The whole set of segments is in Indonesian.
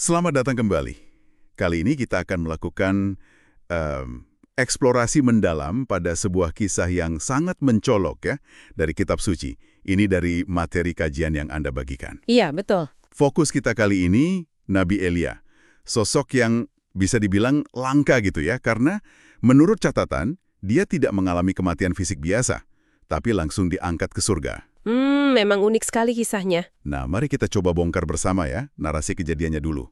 Selamat datang kembali. Kali ini kita akan melakukan eksplorasi mendalam pada sebuah kisah yang sangat mencolok ya dari kitab suci. Ini dari materi kajian yang Anda bagikan. Iya, betul. Fokus kita kali ini Nabi Elia. Sosok yang bisa dibilang langka gitu ya, karena menurut catatan dia tidak mengalami kematian fisik biasa, tapi langsung diangkat ke surga. Memang unik sekali kisahnya. Nah, mari kita coba bongkar bersama ya, narasi kejadiannya dulu.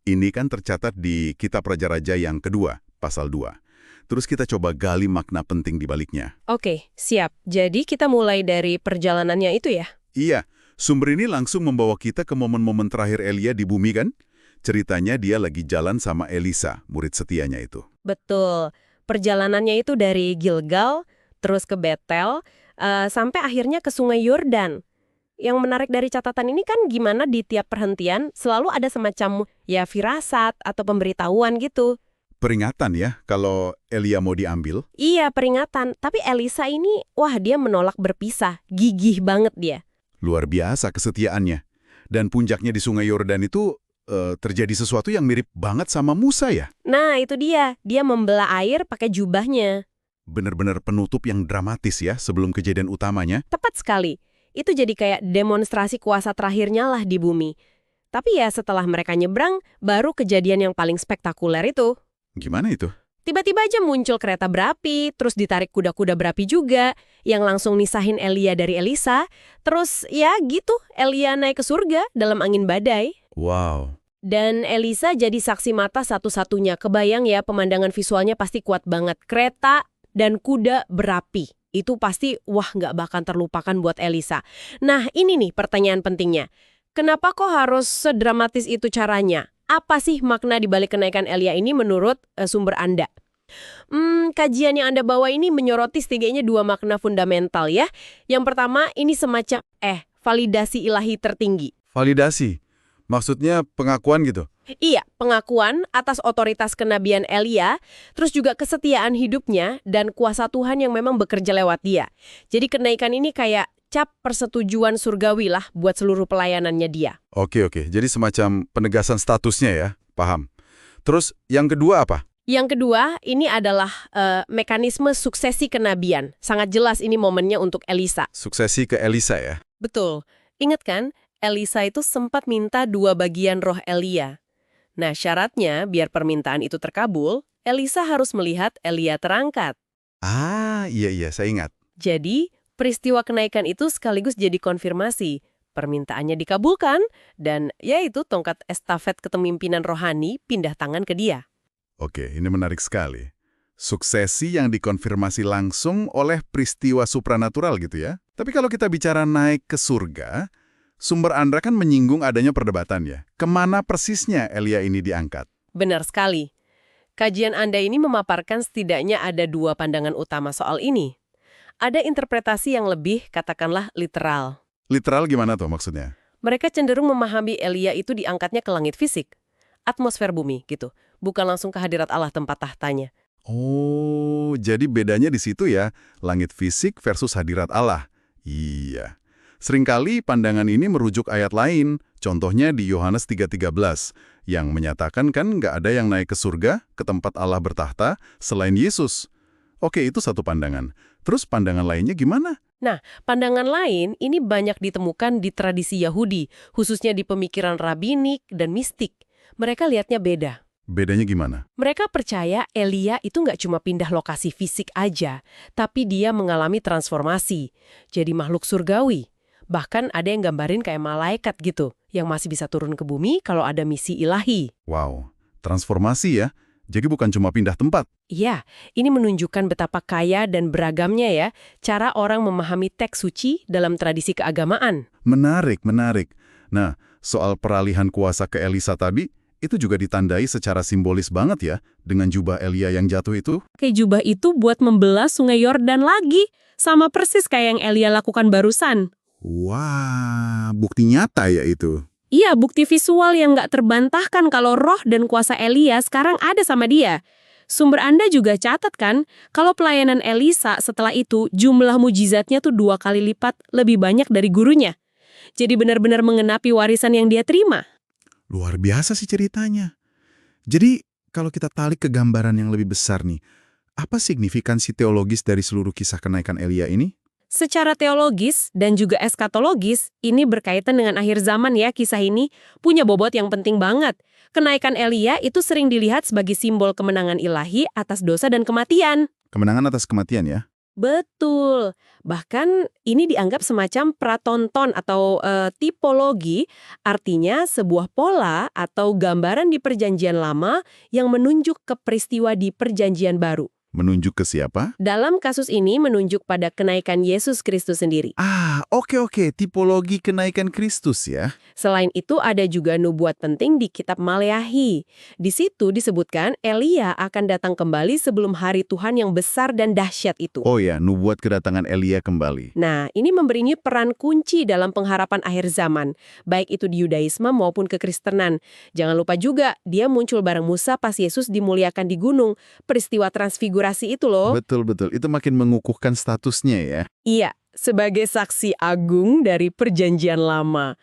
Ini kan tercatat di Kitab Raja-Raja yang kedua, pasal 2. Terus kita coba gali makna penting di baliknya. Oke, siap. Jadi kita mulai dari perjalanannya itu ya? Iya, sumber ini langsung membawa kita ke momen-momen terakhir Elia di bumi kan? Ceritanya dia lagi jalan sama Elisa, murid setianya itu. Betul. Perjalanannya itu dari Gilgal, terus ke Betel, sampai akhirnya ke Sungai Yordan. Yang menarik dari catatan ini kan gimana di tiap perhentian selalu ada semacam ya firasat atau pemberitahuan gitu. Peringatan ya, kalau Elia mau diambil. Iya, peringatan. Tapi Elisa ini, wah dia menolak berpisah. Gigih banget dia. Luar biasa kesetiaannya. Dan puncaknya di Sungai Yordan itu terjadi sesuatu yang mirip banget sama Musa ya. Nah, itu dia. Dia membelah air pakai jubahnya. Benar-benar penutup yang dramatis ya sebelum kejadian utamanya. Tepat sekali. Itu jadi kayak demonstrasi kuasa terakhirnya lah di bumi. Tapi ya setelah mereka nyebrang, baru kejadian yang paling spektakuler itu. Gimana itu? Tiba-tiba aja muncul kereta berapi, terus ditarik kuda-kuda berapi juga, yang langsung nisahin Elia dari Elisa. Terus ya gitu, Elia naik ke surga dalam angin badai. Wow. Dan Elisa jadi saksi mata satu-satunya. Kebayang ya, pemandangan visualnya pasti kuat banget. Kereta dan kuda berapi. Itu pasti, wah nggak bakal terlupakan buat Elisa. Nah, ini nih pertanyaan pentingnya. Kenapa kok harus sedramatis itu caranya? Apa sih makna di balik kenaikan Elia ini menurut sumber Anda? Kajian yang Anda bawa ini menyoroti setidaknya dua makna fundamental ya. Yang pertama, ini semacam validasi ilahi tertinggi. Validasi? Maksudnya pengakuan gitu? Iya, pengakuan atas otoritas kenabian Elia, terus juga kesetiaan hidupnya dan kuasa Tuhan yang memang bekerja lewat dia. Jadi kenaikan ini kayak cap persetujuan surgawi lah buat seluruh pelayanannya dia. Oke. Jadi semacam penegasan statusnya ya, paham. Terus yang kedua apa? Yang kedua, ini adalah mekanisme suksesi kenabian. Sangat jelas ini momennya untuk Elisa. Suksesi ke Elisa ya? Betul. Ingat kan, Elisa itu sempat minta 2 bagian roh Elia. Nah, syaratnya biar permintaan itu terkabul, Elisa harus melihat Elia terangkat. Iya, saya ingat. Jadi, peristiwa kenaikan itu sekaligus jadi konfirmasi. Permintaannya dikabulkan, dan yaitu tongkat estafet kepemimpinan rohani pindah tangan ke dia. Oke, ini menarik sekali. Suksesi yang dikonfirmasi langsung oleh peristiwa supranatural gitu ya. Tapi kalau kita bicara naik ke surga, sumber Anda kan menyinggung adanya perdebatan ya. Kemana persisnya Elia ini diangkat? Benar sekali. Kajian Anda ini memaparkan setidaknya ada 2 pandangan utama soal ini. Ada interpretasi yang lebih, katakanlah, literal. Literal gimana tuh maksudnya? Mereka cenderung memahami Elia itu diangkatnya ke langit fisik. Atmosfer bumi, gitu. Bukan langsung ke hadirat Allah tempat tahtanya. Oh, jadi bedanya di situ ya. Langit fisik versus hadirat Allah. Iya. Seringkali pandangan ini merujuk ayat lain, contohnya di Yohanes 3:13, yang menyatakan kan nggak ada yang naik ke surga, ke tempat Allah bertahta, selain Yesus. Oke, itu satu pandangan. Terus pandangan lainnya gimana? Nah, pandangan lain ini banyak ditemukan di tradisi Yahudi, khususnya di pemikiran rabbinik dan mistik. Mereka lihatnya beda. Bedanya gimana? Mereka percaya Elia itu nggak cuma pindah lokasi fisik aja, tapi dia mengalami transformasi, jadi makhluk surgawi. Bahkan ada yang gambarin kayak malaikat gitu, yang masih bisa turun ke bumi kalau ada misi ilahi. Wow, transformasi ya? Jadi bukan cuma pindah tempat? Iya, ini menunjukkan betapa kaya dan beragamnya ya, cara orang memahami teks suci dalam tradisi keagamaan. Menarik. Nah, soal peralihan kuasa ke Elisa tadi, itu juga ditandai secara simbolis banget ya, dengan jubah Elia yang jatuh itu. Kayak jubah itu buat membelah sungai Yordan lagi, sama persis kayak yang Elia lakukan barusan. Wah, bukti nyata ya itu. Iya, bukti visual yang nggak terbantahkan kalau roh dan kuasa Elia sekarang ada sama dia. Sumber Anda juga catat kan, kalau pelayanan Elisa setelah itu jumlah mujizatnya tuh 2 kali lipat lebih banyak dari gurunya. Jadi benar-benar mengenapi warisan yang dia terima. Luar biasa sih ceritanya. Jadi, kalau kita tarik ke gambaran yang lebih besar nih, apa signifikansi teologis dari seluruh kisah kenaikan Elia ini? Secara teologis dan juga eskatologis, ini berkaitan dengan akhir zaman ya, kisah ini punya bobot yang penting banget. Kenaikan Elia itu sering dilihat sebagai simbol kemenangan ilahi atas dosa dan kematian. Kemenangan atas kematian ya? Betul. Bahkan ini dianggap semacam pratonton atau tipologi, artinya sebuah pola atau gambaran di perjanjian lama yang menunjuk ke peristiwa di perjanjian baru. Menunjuk ke siapa? Dalam kasus ini menunjuk pada kenaikan Yesus Kristus sendiri. Oke. Tipologi kenaikan Kristus ya. Selain itu ada juga nubuat penting di kitab Maleakhi. Di situ disebutkan Elia akan datang kembali sebelum hari Tuhan yang besar dan dahsyat itu. Oh ya, nubuat kedatangan Elia kembali. Nah, ini memberinya peran kunci dalam pengharapan akhir zaman, baik itu di Yudaisme maupun kekristenan. Jangan lupa juga, dia muncul bareng Musa pas Yesus dimuliakan di gunung, peristiwa transfigurasi itu loh. Betul. Itu makin mengukuhkan statusnya ya. Iya, sebagai saksi agung dari perjanjian lama.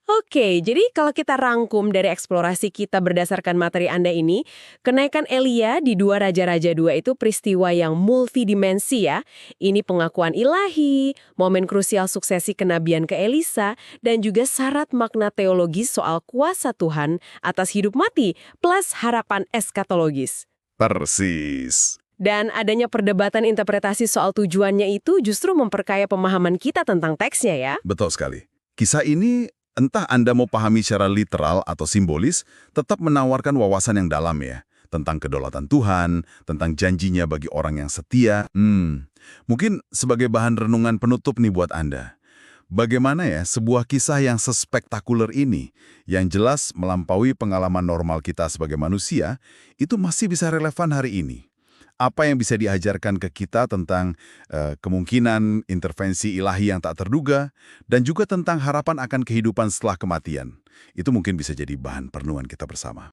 Oke, jadi kalau kita rangkum dari eksplorasi kita berdasarkan materi Anda ini, kenaikan Elia di 2 Raja-Raja 2 itu peristiwa yang multidimensi ya. Ini pengakuan ilahi, momen krusial suksesi kenabian ke Elisa, dan juga syarat makna teologis soal kuasa Tuhan atas hidup mati, plus harapan eskatologis. Persis. Dan adanya perdebatan interpretasi soal tujuannya itu justru memperkaya pemahaman kita tentang teksnya ya. Betul sekali. Kisah ini, entah Anda mau pahami secara literal atau simbolis, tetap menawarkan wawasan yang dalam ya. Tentang kedaulatan Tuhan, tentang janjinya bagi orang yang setia. Mungkin sebagai bahan renungan penutup nih buat Anda. Bagaimana ya sebuah kisah yang sespektakuler ini, yang jelas melampaui pengalaman normal kita sebagai manusia, itu masih bisa relevan hari ini? Apa yang bisa diajarkan ke kita tentang kemungkinan intervensi ilahi yang tak terduga, dan juga tentang harapan akan kehidupan setelah kematian. Itu mungkin bisa jadi bahan perenungan kita bersama.